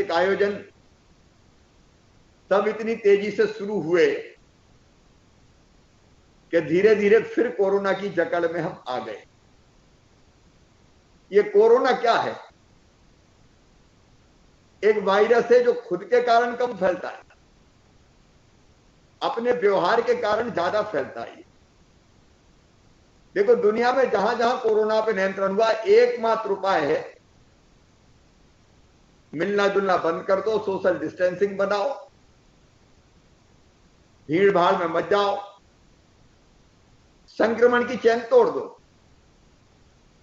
सांस्कृतिक आयोजन सब इतनी तेजी से शुरू हुए कि धीरे धीरे फिर कोरोना की जकड़ में हम आ गए। ये कोरोना क्या है? एक वायरस है जो खुद के कारण कम फैलता है, अपने व्यवहार के कारण ज्यादा फैलता है। देखो, दुनिया में जहां जहां कोरोना पे नियंत्रण हुआ, एकमात्र उपाय है मिलना जुलना बंद कर दो, सोशल डिस्टेंसिंग बनाओ, भीड़ भाड़ में मत जाओ, संक्रमण की चैन तोड़ दो।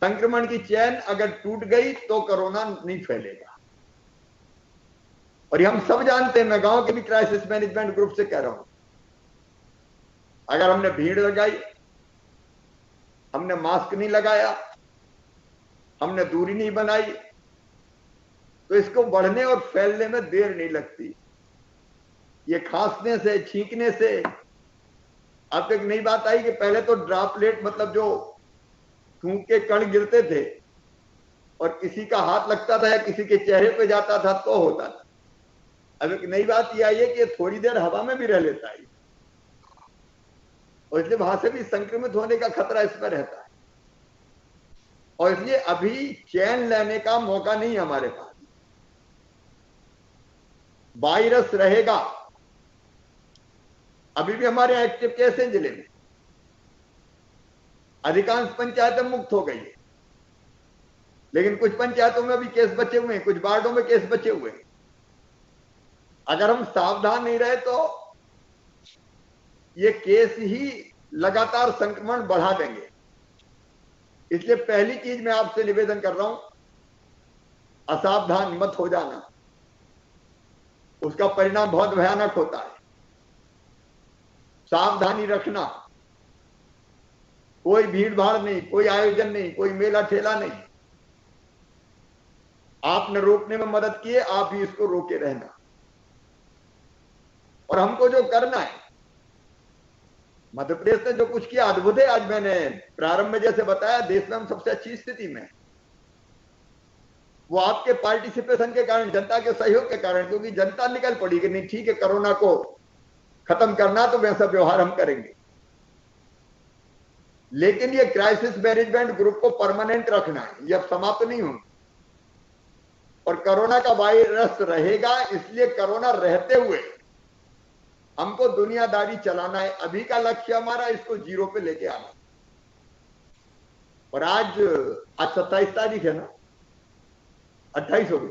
संक्रमण की चैन अगर टूट गई तो कोरोना नहीं फैलेगा। और ये हम सब जानते हैं, मैं गांव के भी क्राइसिस मैनेजमेंट ग्रुप से कह रहा हूं, अगर हमने भीड़ लगाई, हमने मास्क नहीं लगाया, हमने दूरी नहीं बनाई, तो इसको बढ़ने और फैलने में देर नहीं लगती। ये खांसने से, छींकने से, अब एक नई बात आई कि पहले तो ड्रॉपलेट मतलब जो थूक के कण गिरते थे और किसी का हाथ लगता था या किसी के चेहरे पे जाता था तो होता था। अब एक नई बात यह आई है कि थोड़ी देर हवा में भी रह लेता है और इसलिए वहां से भी संक्रमित होने का खतरा इसमें रहता है। और इसलिए अभी चैन लेने का मौका नहीं है हमारे पास। वायरस रहेगा। अभी भी हमारे एक्टिव केस हैं जिले में, अधिकांश पंचायतें मुक्त हो गई है, लेकिन कुछ पंचायतों में अभी केस बचे हुए हैं, कुछ वार्डों में केस बचे हुए हैं। अगर हम सावधान नहीं रहे तो ये केस ही लगातार संक्रमण बढ़ा देंगे। इसलिए पहली चीज मैं आपसे निवेदन कर रहा हूं, असावधान मत हो जाना, उसका परिणाम बहुत भयानक होता है। सावधानी रखना, कोई भीड़ भाड़ नहीं, कोई आयोजन नहीं, कोई मेला ठेला नहीं। आपने रोकने में मदद की है, आप भी इसको रोके रहना। और हमको जो करना है, मध्य प्रदेश ने जो कुछ किया अद्भुत है। आज मैंने प्रारंभ में जैसे बताया, देश में हम सबसे अच्छी स्थिति में, वो आपके पार्टिसिपेशन के कारण, जनता के सहयोग के कारण, क्योंकि जनता निकल पड़ी कि नहीं ठीक है, कोरोना को खत्म करना तो वैसा व्यवहार हम करेंगे। लेकिन ये क्राइसिस मैनेजमेंट ग्रुप को परमानेंट रखना है, ये अब समाप्त नहीं होगा। और कोरोना का वायरस रहेगा, इसलिए कोरोना रहते हुए हमको दुनियादारी चलाना है। अभी का लक्ष्य हमारा इसको जीरो पे लेके आना। और आज 27 तारीख है ना, 28 हो गई,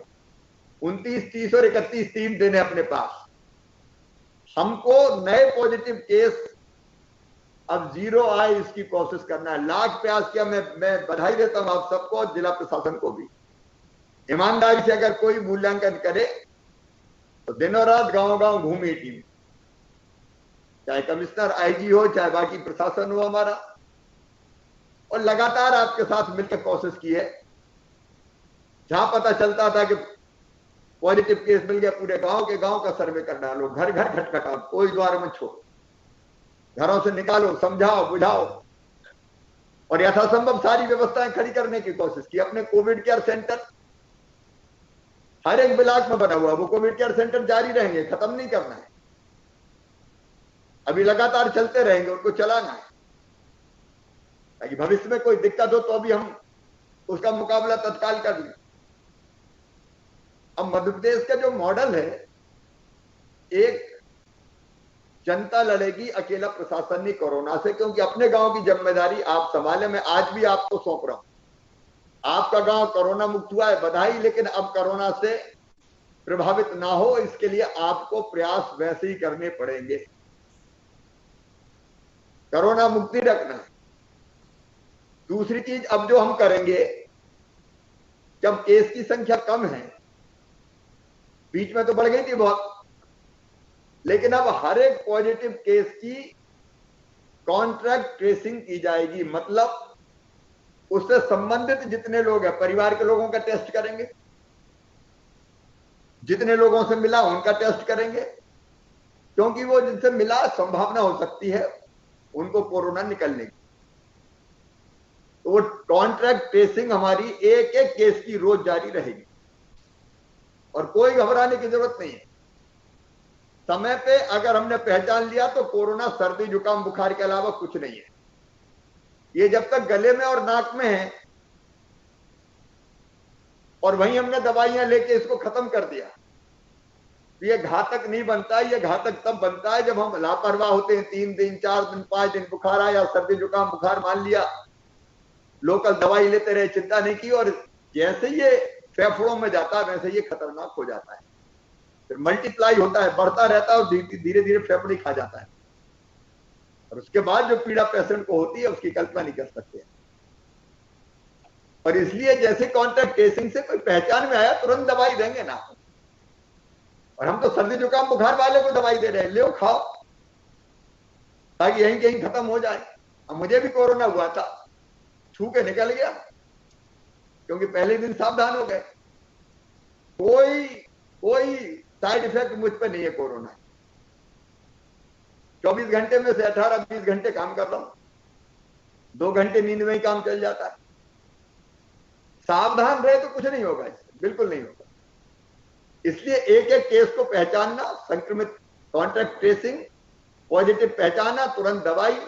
29, 30 और 31 3 दिन है अपने पास। हमको नए पॉजिटिव केस अब जीरो आए इसकी कोशिश करना है। लाख प्रयास किया। मैं बधाई देता हूं आप सबको और जिला प्रशासन को भी। ईमानदारी से अगर कोई मूल्यांकन करे तो दिनों रात गांव गांव घूमी टीम, चाहे कमिश्नर, आईजी हो, चाहे बाकी प्रशासन हो हमारा, और लगातार आपके साथ मिलकर कोशिश की है। जहां पता चलता था कि पॉजिटिव केस मिल गया, पूरे गांव के गांव का सर्वे कर डालो, घर घर खटखटाओ, कोई द्वार में छोड़ो, घरों से निकालो, समझाओ, बुझाओ, और यथासंभव सारी व्यवस्थाएं खड़ी करने की कोशिश की। अपने कोविड केयर सेंटर हर एक ब्लॉक में बना हुआ, वो कोविड केयर सेंटर जारी रहेंगे, खत्म नहीं करना है, अभी लगातार चलते रहेंगे, उनको चलाना है, ताकि भविष्य में कोई दिक्कत हो तो अभी हम उसका मुकाबला तत्काल कर लें। अब मध्य प्रदेश का जो मॉडल है, एक जनता लड़ेगी, अकेला प्रशासन नहीं कोरोना से, क्योंकि अपने गांव की जिम्मेदारी आप संभाले। मैं आज भी आपको सौंप रहा हूं। आपका गांव कोरोना मुक्त हुआ है, बधाई, लेकिन अब कोरोना से प्रभावित ना हो इसके लिए आपको प्रयास वैसे ही करने पड़ेंगे। कोरोना मुक्ति रखना है। दूसरी चीज अब जो हम करेंगे, जब केस की संख्या कम है, बीच में तो बढ़ गई थी बहुत, लेकिन अब हर एक पॉजिटिव केस की कॉन्ट्रैक्ट ट्रेसिंग की जाएगी। मतलब उससे संबंधित जितने लोग हैं, परिवार के लोगों का टेस्ट करेंगे, जितने लोगों से मिला उनका टेस्ट करेंगे, क्योंकि वो जिनसे मिला संभावना हो सकती है उनको कोरोना निकलने की। तो वो कॉन्ट्रैक्ट ट्रेसिंग हमारी एक एक केस की रोज जारी रहेगी। और कोई घबराने की जरूरत नहीं है। समय पे अगर हमने पहचान लिया तो कोरोना सर्दी जुकाम बुखार के अलावा कुछ नहीं है। ये जब तक गले में और नाक में है और वहीं हमने दवाइयां लेके इसको खत्म कर दिया, ये घातक नहीं बनता। ये घातक तब बनता है जब हम लापरवाह होते हैं। 3 दिन 4 दिन 5 दिन बुखार आया, सर्दी जुकाम बुखार मान लिया, लोकल दवाई लेते रहे, चिंता नहीं की, और जैसे ये फेफड़ों में जाता है वैसे ये खतरनाक हो जाता है, फिर मल्टीप्लाई होता है, बढ़ता रहता है और धीरे धीरे फेफड़े खा जाता है। और उसके बाद जो पीड़ा पेशेंट को होती है उसकी कल्पना नहीं कर सकते। और इसलिए जैसे कॉन्टैक्ट ट्रेसिंग से कोई पहचान में आया तुरंत दवाई देंगे ना। और हम तो सर्दी जुकाम बुखार वाले को दवाई दे रहे हैं, ले खाओ ताकि यहीं कहीं खत्म हो जाए। अब मुझे भी कोरोना हुआ था, छू के निकल गया क्योंकि पहले दिन सावधान हो गए। कोई साइड इफेक्ट मुझ पर नहीं है कोरोना। 24 घंटे में से 18-20 घंटे काम कर रहा हूं, 2 घंटे नींद में ही काम चल जाता है। सावधान रहे तो कुछ नहीं होगा, इससे बिल्कुल नहीं होगा। इसलिए एक एक केस को पहचानना, संक्रमित कॉन्टैक्ट ट्रेसिंग, पॉजिटिव पहचाना, तुरंत दवाई,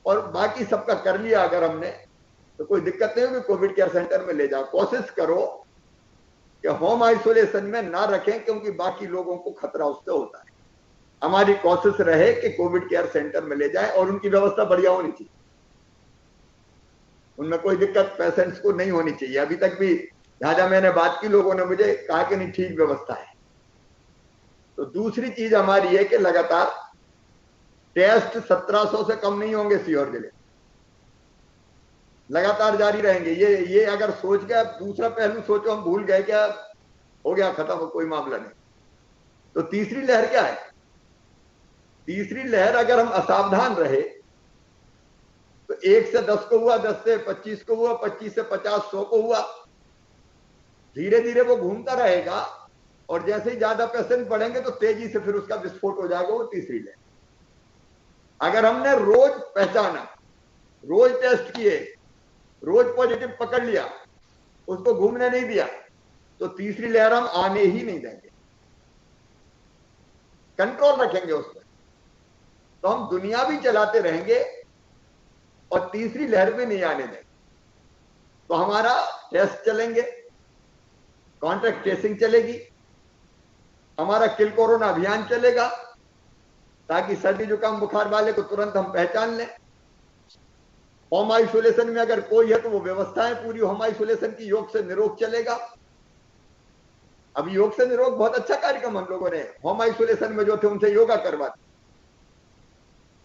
और बाकी सबका कर लिया अगर हमने तो कोई दिक्कत नहीं होगी। कोविड केयर सेंटर में ले जाओ। कोशिश करो कि होम आइसोलेशन में ना रखें क्योंकि बाकी लोगों को खतरा उससे होता है। हमारी कोशिश रहे कि कोविड केयर सेंटर में ले जाएं और उनकी व्यवस्था बढ़िया होनी चाहिए, उनमें कोई दिक्कत पेशेंट्स को नहीं होनी चाहिए। अभी तक भी जहां जहां मैंने बात की लोगों ने मुझे कहा कि नहीं ठीक व्यवस्था है। तो दूसरी चीज हमारी है कि लगातार टेस्ट 1700 से कम नहीं होंगे सीहोर जिले, लगातार जारी रहेंगे। ये अगर सोच गया, दूसरा पहलू सोचो, हम भूल गए क्या हो गया खत्म, कोई मामला नहीं। तो तीसरी लहर क्या है? तीसरी लहर अगर हम असावधान रहे तो 1 से 10 को हुआ, 10 से 25 को हुआ, 25 से 50, 100 को हुआ, धीरे धीरे वो घूमता रहेगा। और जैसे ही ज्यादा पेशेंट बढ़ेंगे तो तेजी से फिर उसका विस्फोट हो जाएगा, वो तीसरी लहर। अगर हमने रोज पहचाना, रोज टेस्ट किए, रोज पॉजिटिव पकड़ लिया, उसको घूमने नहीं दिया, तो तीसरी लहर हम आने ही नहीं देंगे, कंट्रोल रखेंगे उस पर। तो हम दुनिया भी चलाते रहेंगे और तीसरी लहर भी नहीं आने देंगे। तो हमारा टेस्ट चलेंगे, कॉन्टैक्ट ट्रेसिंग चलेगी, हमारा किल कोरोना अभियान चलेगा ताकि सर्दी जुकाम बुखार वाले को तुरंत हम पहचान लें। होम आइसोलेशन में अगर कोई है तो वो व्यवस्थाएं पूरी होम आइसोलेशन की, योग से निरोग चलेगा। अभी योग से निरोग बहुत अच्छा कार्यक्रम हम लोगों ने होम आइसोलेशन में जो थे उनसे योगा करवा,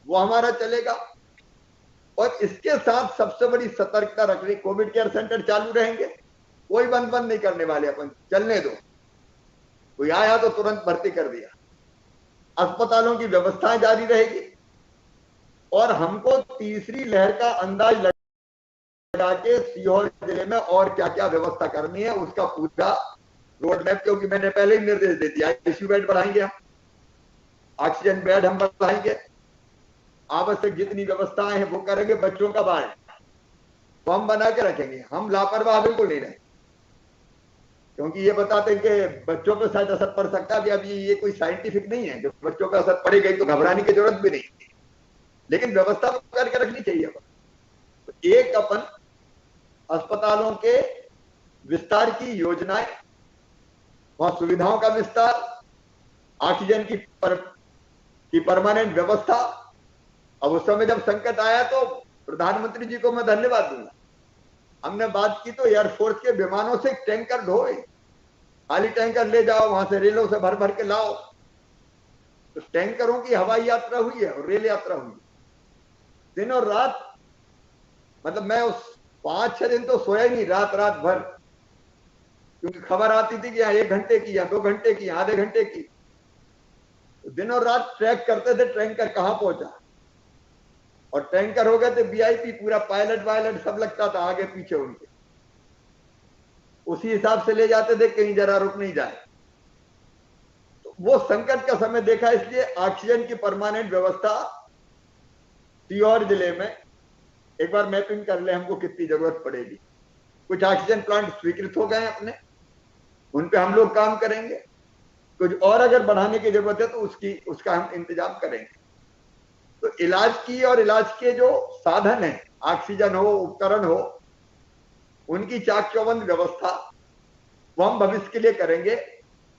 वो हमारा चलेगा। और इसके साथ सबसे बड़ी सतर्कता रखनी, कोविड केयर सेंटर चालू रहेंगे, कोई बंद नहीं करने वाले, अपन चलने दो। कोई आया तो तुरंत भर्ती कर दिया। अस्पतालों की व्यवस्थाएं जारी रहेगी और हमको तीसरी लहर का अंदाज लगा के सीहोर जिले में और क्या क्या व्यवस्था करनी है उसका पूरा रोड मैप, क्योंकि मैंने पहले ही निर्देश दे दिया। आईसीयू बेड बढ़ाएंगे हम, ऑक्सीजन बेड हम बढ़ाएंगे, आवश्यक जितनी व्यवस्थाएं हैं वो करेंगे। बच्चों का वार्ड तो हम बना के रखेंगे, हम लापरवाह बिल्कुल नहीं रहे, क्योंकि ये बताते हैं कि बच्चों पर शायद असर पड़ सकता है। अभी ये कोई साइंटिफिक नहीं है, जब बच्चों पर असर पड़ेगा तो घबराने की जरूरत भी नहीं, लेकिन व्यवस्था करके रखनी चाहिए। तो एक अपन अस्पतालों के विस्तार की योजनाएं, वहां सुविधाओं का विस्तार, ऑक्सीजन की परमानेंट व्यवस्था। अब उस समय जब संकट आया तो प्रधानमंत्री जी को मैं धन्यवाद दूंगा। हमने बात की तो एयरफोर्स के विमानों से टैंकर ढोए, खाली टैंकर ले जाओ, वहां से रेलों से भर भर के लाओ। तो टैंकरों की हवाई यात्रा हुई है और रेल यात्रा हुई है, दिन और रात। मतलब मैं उस 5-6 दिन तो सोया ही नहीं, रात रात भर, क्योंकि खबर आती थी कि यहाँ 1 घंटे की या 2 घंटे की, आधे घंटे की। तो दिन और रात ट्रैक करते थे टैंकर कहां पहुंचा। और टैंकर हो गए थे वीआईपी, पूरा पायलट वायलट सब लगता था आगे पीछे उनके, उसी हिसाब से ले जाते थे, कहीं जरा रुक नहीं जाए। तो वो संकट का समय देखा, इसलिए ऑक्सीजन की परमानेंट व्यवस्था सीहोर जिले में एक बार मैपिंग कर ले हमको कितनी जरूरत पड़ेगी। कुछ ऑक्सीजन प्लांट स्वीकृत हो गए अपने, उन पे हम लोग काम करेंगे। कुछ और अगर बढ़ाने की जरूरत है तो उसका हम इंतजाम करेंगे। तो इलाज की और इलाज के जो साधन है, ऑक्सीजन हो, उपकरण हो, उनकी चाक चौबंद व्यवस्था वो हम भविष्य के लिए करेंगे।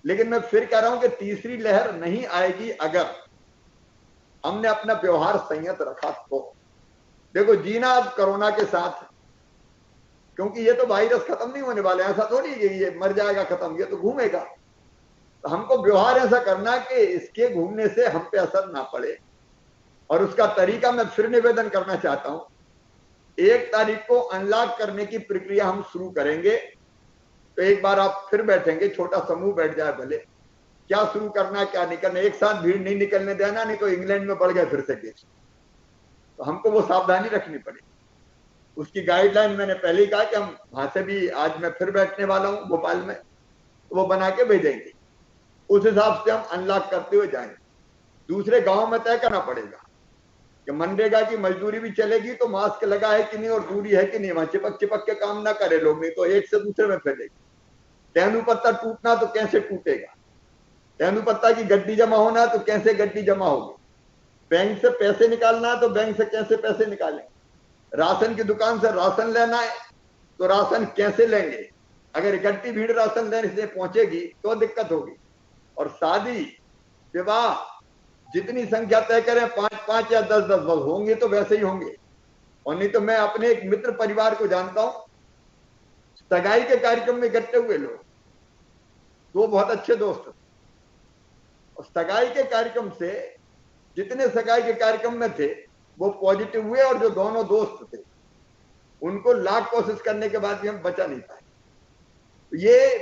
लेकिन मैं फिर कह रहा हूं कि तीसरी लहर नहीं आएगी अगर हमने अपना व्यवहार संयत रखा तो। देखो, जीना अब कोरोना के साथ, क्योंकि ये तो वायरस खत्म नहीं होने वाले, ऐसा थोड़ी ये मर जाएगा खत्म, ये तो घूमेगा। तो हमको व्यवहार ऐसा करना कि इसके घूमने से हम पे असर ना पड़े। और उसका तरीका मैं फिर निवेदन करना चाहता हूं, 1 तारीख को अनलॉक करने की प्रक्रिया हम शुरू करेंगे। तो एक बार आप फिर बैठेंगे, छोटा समूह बैठ जाए भले, क्या शुरू करना क्या नहीं करना, एक साथ भीड़ नहीं निकलने देना, नहीं तो इंग्लैंड में बढ़ गए फिर से केस। तो हमको वो सावधानी रखनी पड़ेगी। उसकी गाइडलाइन मैंने पहले ही कहा कि हम वहां से भी, आज मैं फिर बैठने वाला हूं भोपाल में, तो वो बना के भेजेंगे। उस हिसाब से हम अनलॉक करते हुए जाएंगे। दूसरे गांव में तय करना पड़ेगा कि मनरेगा की मजदूरी भी चलेगी तो मास्क लगा है कि नहीं और दूरी है कि नहीं, वहां चिपक चिपक के काम ना करे लोग, नहीं तो एक से दूसरे में फैलेगी। तेंदुपत्ता टूटना तो कैसे टूटेगा, तेंदुपत्ता की गड्डी जमा होना तो कैसे गड्डी जमा होगी, बैंक से पैसे निकालना तो बैंक से कैसे पैसे निकालें, राशन की दुकान से राशन लेना है तो राशन कैसे लेंगे। अगर इकट्ठी भीड़ राशन लेने से पहुंचेगी तो दिक्कत होगी। और शादी विवाह जितनी संख्या तय करें, 5-5 या 10-10 होंगे तो वैसे ही होंगे। और नहीं तो मैं अपने एक मित्र परिवार को जानता हूं, सगाई के कार्यक्रम में इकट्ठे हुए लोग, दो बहुत अच्छे दोस्त, और सगाई के कार्यक्रम से जितने सगाई के कार्यक्रम में थे वो पॉजिटिव हुए, और जो दोनों दोस्त थे उनको लाख कोशिश करने के बाद भी हम बचा नहीं पाए। तो ये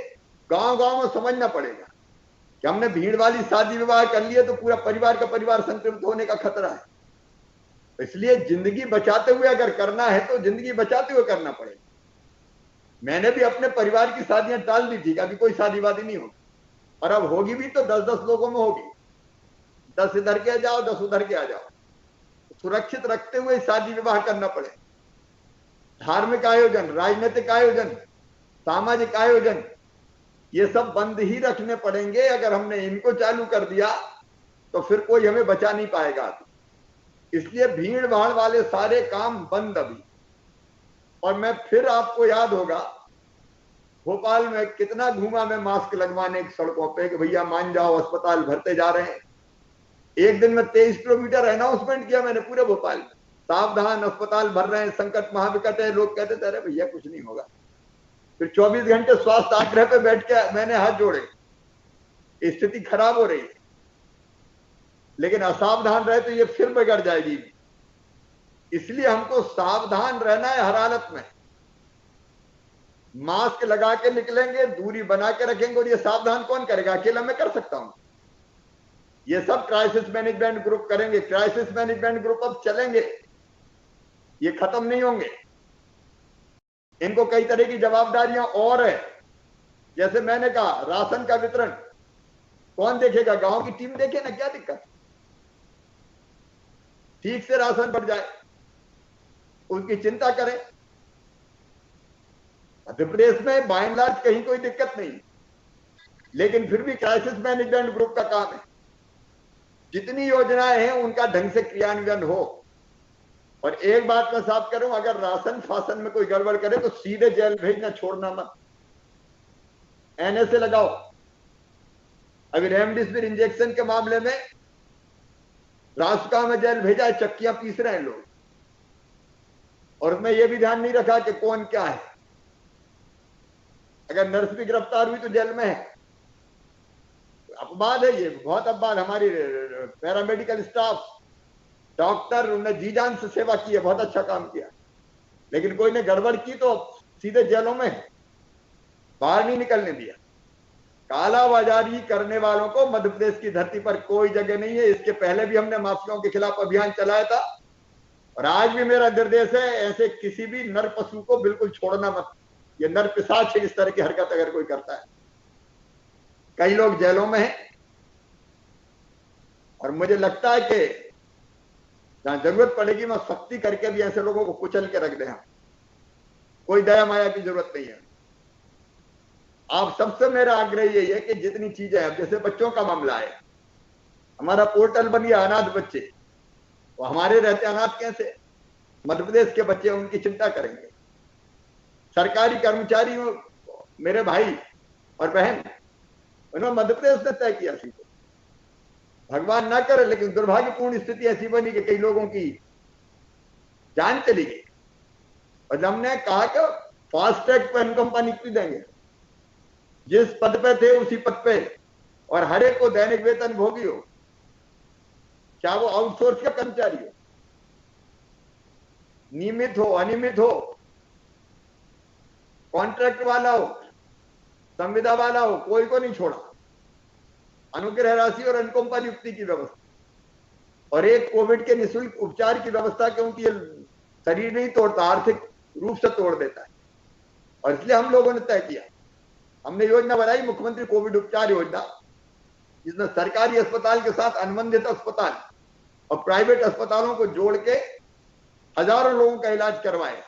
गांव गांव में समझना पड़ेगा कि हमने भीड़ वाली शादी विवाह कर लिए तो पूरा परिवार का परिवार संक्रमित होने का खतरा है। इसलिए जिंदगी बचाते हुए अगर करना है तो जिंदगी बचाते हुए करना पड़ेगा। मैंने भी अपने परिवार की शादियां टाल दी थी, अभी कोई शादी वादी नहीं होगी, और अब होगी भी तो 10-10 लोगों में होगी, 10 इधर के आ जाओ, 10 उधर के आ जाओ। सुरक्षित रखते हुए शादी विवाह करना पड़े। धार्मिक आयोजन, राजनीतिक आयोजन, सामाजिक आयोजन, ये सब बंद ही रखने पड़ेंगे। अगर हमने इनको चालू कर दिया तो फिर कोई हमें बचा नहीं पाएगा। इसलिए भीड़ भाड़ वाले सारे काम बंद अभी। और मैं फिर, आपको याद होगा भोपाल में कितना घूमा मैं मास्क लगवाने की सड़कों पे कि भैया मान जाओ, अस्पताल भरते जा रहे हैं। एक दिन में 23 किलोमीटर अनाउंसमेंट किया मैंने पूरे भोपाल में, सावधान अस्पताल भर रहे हैं, संकट महाविकट है। लोग कहते थे अरे भैया कुछ नहीं होगा। फिर 24 घंटे स्वास्थ्य आग्रह पे बैठ के मैंने हाथ जोड़े, स्थिति खराब हो रही है, लेकिन असावधान रहे तो ये फिर बिगड़ जाएगी। इसलिए हमको सावधान रहना है हर हालत में। मास्क लगा के निकलेंगे, दूरी बना के रखेंगे, और ये सावधान कौन करेगा, अकेला मैं कर सकता हूं। ये सब क्राइसिस मैनेजमेंट ग्रुप करेंगे। क्राइसिस मैनेजमेंट ग्रुप अब चलेंगे, ये खत्म नहीं होंगे। इनको कई तरह की जवाबदारियां और है। जैसे मैंने कहा, राशन का वितरण कौन देखेगा, गांव की टीम देखे ना, क्या दिक्कत, ठीक से राशन बढ़ जाए उसकी चिंता करें। मध्य प्रदेश में बाय एंड लार्ज कहीं कोई दिक्कत नहीं, लेकिन फिर भी क्राइसिस मैनेजमेंट ग्रुप का काम है, जितनी योजनाएं हैं उनका ढंग से क्रियान्वयन हो। और एक बात मैं साफ करूं, अगर राशन फासन में कोई गड़बड़ करे तो सीधे जेल भेजना, छोड़ना मत, एनएसए लगाओ। अभी रेमडेसिविर इंजेक्शन के मामले में रासुका में जेल भेजा है, चक्कियां पीस रहे हैं लोग, और उसमें यह भी ध्यान नहीं रखा कि कौन क्या है। अगर नर्स भी गिरफ्तार हुई तो जेल में है। अपवाद है ये, बहुत अपवाद। हमारी पैरामेडिकल स्टाफ, डॉक्टर, उन्होंने जी जान से सेवा की है, बहुत अच्छा काम किया, लेकिन कोई ने गड़बड़ की तो सीधे जेलों में, बाहर नहीं निकलने दिया। कालाबाजारी करने वालों को मध्य प्रदेश की धरती पर कोई जगह नहीं है। इसके पहले भी हमने माफियाओं के खिलाफ अभियान चलाया था, और आज भी मेरा निर्देश है, ऐसे किसी भी नर पशु को बिल्कुल छोड़ना मत। ये नर पिशाच है इस तरह की हरकत अगर कोई करता है। कई लोग जेलों में हैं, और मुझे लगता है कि जहां जरूरत पड़ेगी मैं सख्ती करके भी ऐसे लोगों को कुचल के रख दे। कोई दया माया की जरूरत नहीं है। आप सबसे मेरा आग्रह यही है कि जितनी चीजें हैं, जैसे बच्चों का मामला है, हमारा पोर्टल बन गया अनाथ बच्चे, तो हमारे रहते अनाथ कैसे? मध्य प्रदेश के बच्चे, उनकी चिंता करेंगे। सरकारी कर्मचारी मेरे भाई और बहन, उन्होंने मध्य प्रदेश ने तय किया सीधे। भगवान ना करे, लेकिन दुर्भाग्यपूर्ण स्थिति ऐसी बनी कि कई लोगों की जान चली गई। और हमने कहा कि फास्ट ट्रैक पर अनुकंपा नियुक्ति देंगे, जिस पद पे थे उसी पद पे, और हर एक को दैनिक वेतन भोगी हो, चाहे वो आउटसोर्स का कर्मचारी हो, नियमित हो अनियमित हो, कॉन्ट्रैक्ट वाला हो, संविदा वाला हो, कोई को नहीं छोड़ा। अनुग्रह राशि और अनुकंपा नियुक्ति की व्यवस्था, और एक कोविड के निःशुल्क उपचार की व्यवस्था, क्योंकि ये शरीर नहीं तोड़ता, आर्थिक रूप से तोड़ देता है। और इसलिए हम लोगों ने तय किया, हमने योजना बनाई मुख्यमंत्री कोविड उपचार योजना, जिसमें सरकारी अस्पताल के साथ अनुबंधित अस्पताल और प्राइवेट अस्पतालों को जोड़ के हजारों लोगों का इलाज करवाए।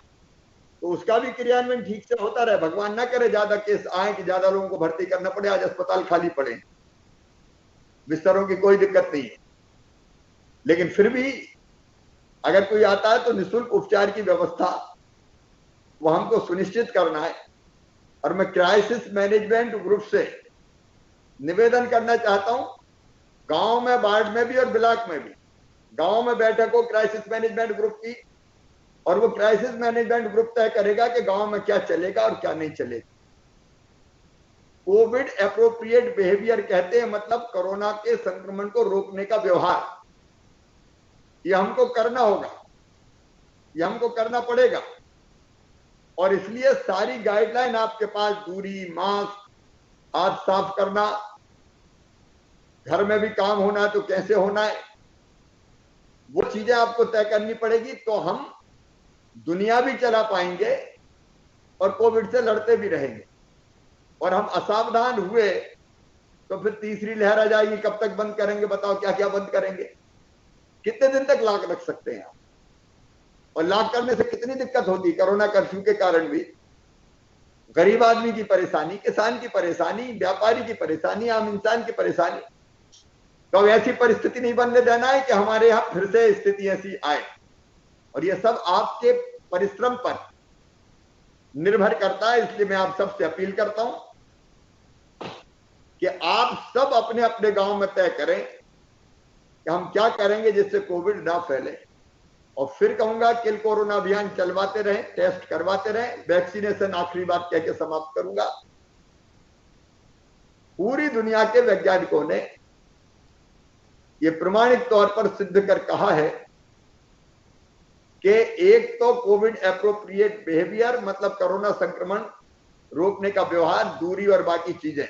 तो उसका भी क्रियान्वयन ठीक से होता रहे। भगवान ना करे ज्यादा केस आए कि ज्यादा लोगों को भर्ती करना पड़े, आज अस्पताल खाली पड़े, बिस्तरों की कोई दिक्कत नहीं है, लेकिन फिर भी अगर कोई आता है तो निःशुल्क उपचार की व्यवस्था वो हमको सुनिश्चित करना है। और मैं क्राइसिस मैनेजमेंट ग्रुप से निवेदन करना चाहता हूं, गांव में, वार्ड में भी और ब्लॉक में भी, गांव में बैठक हो क्राइसिस मैनेजमेंट ग्रुप की, और वो क्राइसिस मैनेजमेंट ग्रुप तय करेगा कि गांव में क्या चलेगा और क्या नहीं चलेगा। कोविड एप्रोप्रिएट बिहेवियर कहते हैं, मतलब कोरोना के संक्रमण को रोकने का व्यवहार, ये हमको करना होगा, ये हमको करना पड़ेगा। और इसलिए सारी गाइडलाइन आपके पास, दूरी, मास्क, हाथ साफ करना, घर में भी काम होना है तो कैसे होना है, वो चीजें आपको तय करनी पड़ेगी। तो हम दुनिया भी चला पाएंगे और कोविड से लड़ते भी रहेंगे। और हम असावधान हुए तो फिर तीसरी लहर आ जाएगी, कब तक बंद करेंगे बताओ, क्या क्या बंद करेंगे, कितने दिन तक लॉक रख सकते हैं आप? और लॉक करने से कितनी दिक्कत होती, कोरोना कर्फ्यू के कारण भी गरीब आदमी की परेशानी, किसान की परेशानी, व्यापारी की परेशानी, आम इंसान की परेशानी। तो ऐसी परिस्थिति नहीं बनने देना है कि हमारे यहां फिर से स्थिति ऐसी आए। और ये सब आपके परिश्रम पर निर्भर करता है। इसलिए मैं आप सबसे अपील करता हूं कि आप सब अपने अपने गांव में तय करें कि हम क्या करेंगे जिससे कोविड ना फैले। और फिर कहूंगा किल कोरोना अभियान चलवाते रहें, टेस्ट करवाते रहें। वैक्सीनेशन आखिरी बात कह के समाप्त करूंगा। पूरी दुनिया के वैज्ञानिकों ने ये प्रमाणिक तौर पर सिद्ध कर कहा है कि एक तो कोविड एप्रोप्रिएट बिहेवियर, मतलब कोरोना संक्रमण रोकने का व्यवहार, दूरी और बाकी चीजें,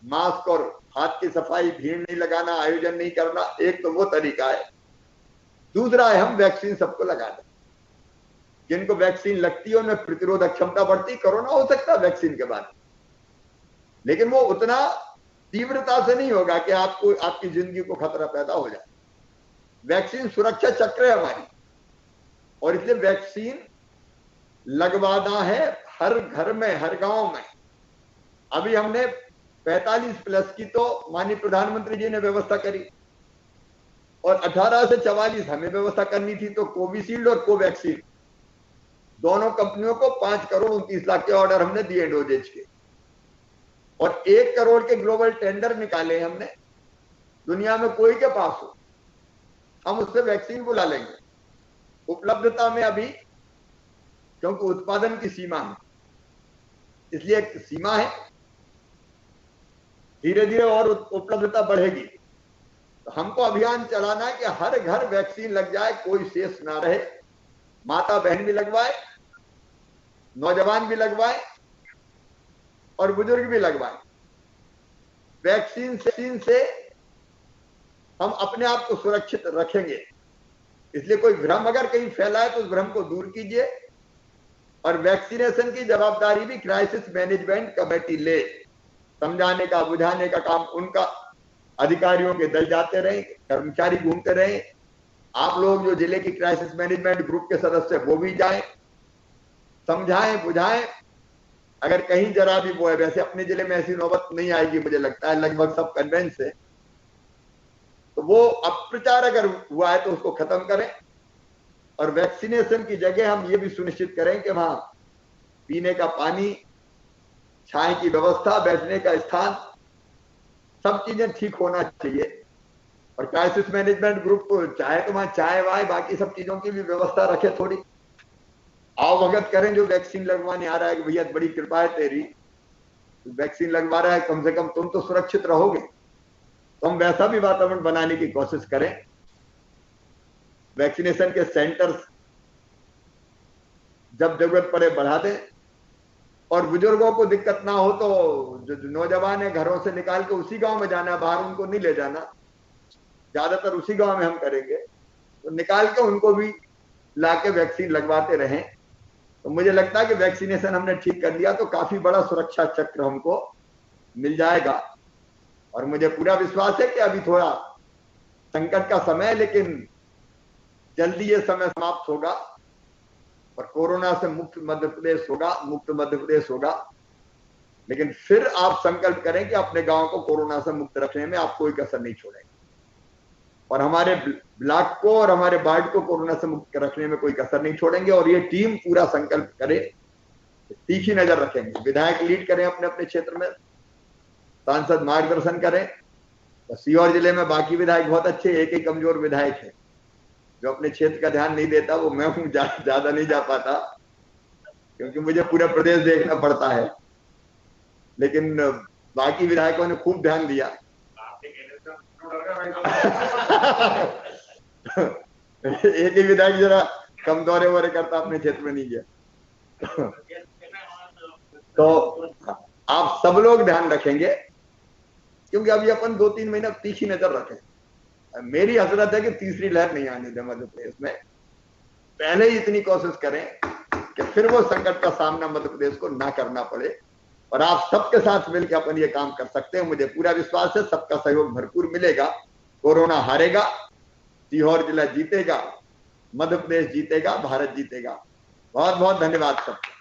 मास्क और हाथ की सफाई, भीड़ नहीं लगाना, आयोजन नहीं करना, एक तो वो तरीका है। दूसरा है हम वैक्सीन सबको लगा दें। जिनको वैक्सीन लगती है उनमें प्रतिरोधक क्षमता बढ़ती, कोरोना हो सकता है वैक्सीन के बाद, लेकिन वो उतना तीव्रता से नहीं होगा कि आपको, आपकी जिंदगी को खतरा पैदा हो जाए। वैक्सीन सुरक्षा चक्र है हमारी, और इसलिए वैक्सीन लगवाना है हर घर में, हर गांव में। अभी हमने 45 प्लस की तो माननीय प्रधानमंत्री जी ने व्यवस्था करी, और 18 से 44 हमें व्यवस्था करनी थी। तो कोविशील्ड और कोवैक्सीन दोनों कंपनियों को 5 करोड़ 29 लाख के ऑर्डर हमने दिए डोजेज के, और 1 करोड़ के ग्लोबल टेंडर निकाले हमने। दुनिया में कोई के पास हो, हम उससे वैक्सीन बुला लेंगे। उपलब्धता में अभी, क्योंकि उत्पादन की सीमा है, इसलिए एक सीमा है, धीरे धीरे और उपलब्धता बढ़ेगी। तो हमको अभियान चलाना है कि हर घर वैक्सीन लग जाए, कोई शेष ना रहे। माता बहन भी लगवाए, नौजवान भी लगवाए, और बुजुर्ग भी लगवाए। वैक्सीन से हम अपने आप को सुरक्षित रखेंगे। इसलिए कोई भ्रम अगर कहीं फैला है तो उस भ्रम को दूर कीजिए। और वैक्सीनेशन की जवाबदारी भी क्राइसिस मैनेजमेंट कमेटी ले। समझाने का, बुझाने का काम उनका, अधिकारियों के दल जाते रहे, कर्मचारी घूमते रहे। आप लोग जो जिले की क्राइसिस मैनेजमेंट ग्रुप के सदस्य वो भी जाएं, समझाएं, बुझाएं। अगर कहीं जरा भी वो है, वैसे अपने जिले में ऐसी नौबत नहीं आएगी मुझे लगता है, लगभग सब कन्वेंस है, तो वो अपप्रचार अगर हुआ है तो उसको खत्म करें और वैक्सीनेशन की जगह हम ये भी सुनिश्चित करें कि वहां पीने का पानी, छाए की व्यवस्था, बैठने का स्थान, सब चीजें ठीक होना चाहिए। और क्राइसिस मैनेजमेंट ग्रुप चाहे तो वहां चाय वाय बाकी सब चीजों की भी व्यवस्था रखे, थोड़ी अवगत करें जो वैक्सीन लगवाने आ रहा है कि भैया बड़ी कृपा है तेरी, वैक्सीन लगवा रहा है, कम से कम तुम तो सुरक्षित रहोगे। तो हम वैसा भी वातावरण बनाने की कोशिश करें। वैक्सीनेशन के सेंटर्स जब जरूरत पड़े बढ़ा दें, और बुजुर्गों को दिक्कत ना हो तो जो नौजवान है घरों से निकाल के उसी गांव में जाना, बाहर उनको नहीं ले जाना, ज्यादातर उसी गांव में हम करेंगे, तो निकाल के उनको भी लाके वैक्सीन लगवाते रहें। तो मुझे लगता है कि वैक्सीनेशन हमने ठीक कर लिया तो काफी बड़ा सुरक्षा चक्र हमको मिल जाएगा। और मुझे पूरा विश्वास है कि अभी थोड़ा संकट का समय है, लेकिन जल्दी ये समय समाप्त होगा और कोरोना से मुक्त मध्य प्रदेश होगा। लेकिन फिर आप संकल्प करें कि अपने गांव को कोरोना से मुक्त रखने में आप कोई कसर नहीं छोड़ेंगे, और हमारे ब्लॉक को और हमारे वार्ड को कोरोना से मुक्त रखने में कोई कसर नहीं छोड़ेंगे। और ये टीम पूरा संकल्प करे, तीखी नजर रखेंगे, विधायक लीड करें अपने अपने क्षेत्र में, सांसद मार्गदर्शन करें। तो सीहोर जिले में बाकी विधायक बहुत अच्छे, एक ही कमजोर विधायक है जो अपने क्षेत्र का ध्यान नहीं देता, वो मैं हूं, ज्यादा नहीं जा पाता क्योंकि मुझे पूरा प्रदेश देखना पड़ता है, लेकिन बाकी विधायकों ने खूब ध्यान दिया। एक ही विधायक जरा कम दौरे वोरे करता, अपने क्षेत्र में नहीं गया। तो आप सब लोग ध्यान रखेंगे, क्योंकि अभी अपन 2-3 महीना तीखी नजर रखें। मेरी हसरत है कि तीसरी लहर नहीं आने दें मध्य प्रदेश में, पहले ही इतनी कोशिश करें कि फिर वो संकट का सामना मध्य प्रदेश को ना करना पड़े। और आप सबके साथ मिलकर अपन ये काम कर सकते हैं, मुझे पूरा विश्वास है, सबका सहयोग भरपूर मिलेगा। कोरोना हारेगा, सीहोर जिला जीतेगा, मध्य प्रदेश जीतेगा, भारत जीतेगा। बहुत बहुत धन्यवाद सबको।